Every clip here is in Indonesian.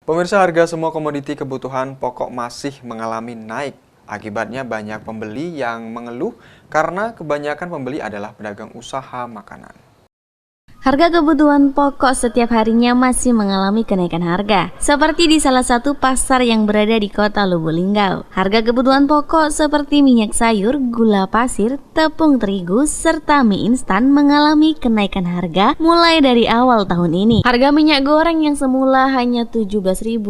Pemirsa, harga semua komoditi kebutuhan pokok masih mengalami naik. Akibatnya banyak pembeli yang mengeluh karena kebanyakan pembeli adalah pedagang usaha makanan. Harga kebutuhan pokok setiap harinya masih mengalami kenaikan harga, seperti di salah satu pasar yang berada di kota Lubuk Linggau. Harga kebutuhan pokok seperti minyak sayur, gula pasir, tepung terigu, serta mie instan mengalami kenaikan harga mulai dari awal tahun ini. Harga minyak goreng yang semula hanya Rp17.000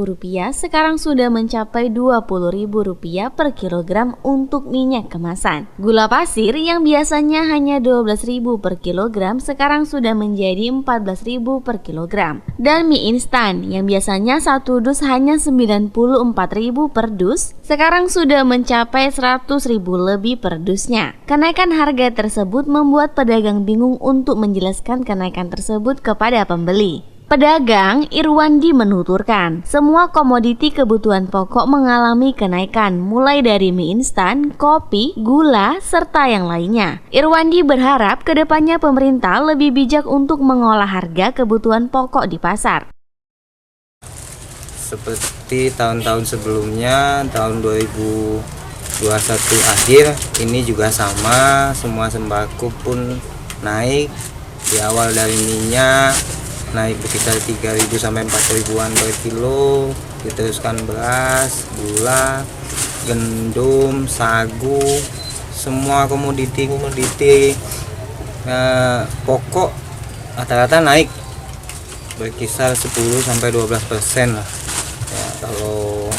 sekarang sudah mencapai Rp20.000 per kilogram untuk minyak kemasan. Gula pasir yang biasanya hanya Rp12.000 per kilogram sekarang sudah menjadi Rp14.000 per kilogram. Dan mie instan yang biasanya satu dus hanya Rp94.000 per dus, sekarang sudah mencapai Rp100.000 lebih per dusnya. Kenaikan harga tersebut membuat pedagang bingung untuk menjelaskan kenaikan tersebut kepada pembeli. Pedagang Irwandi menuturkan, semua komoditi kebutuhan pokok mengalami kenaikan, mulai dari mie instan, kopi, gula, serta yang lainnya. Irwandi berharap kedepannya pemerintah lebih bijak untuk mengolah harga kebutuhan pokok di pasar. Seperti tahun-tahun sebelumnya, tahun 2021 akhir, ini juga sama, semua sembako pun naik. Di awal dari minyak naik sekitar 3.000 sampai 4.000-an per kilo, diteruskan beras, gula, gandum, sagu, semua komoditi pokok rata-rata naik berkisar 10 sampai 12% lah. Ya, kalau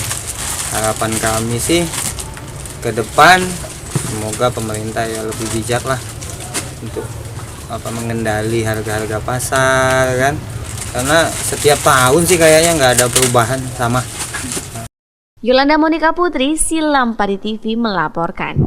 harapan kami sih ke depan semoga pemerintah ya lebih bijak lah untuk mengendali harga-harga pasar kan, karena setiap tahun sih kayaknya nggak ada perubahan sama. Yolanda Monika Putri, Silam Pari TV melaporkan.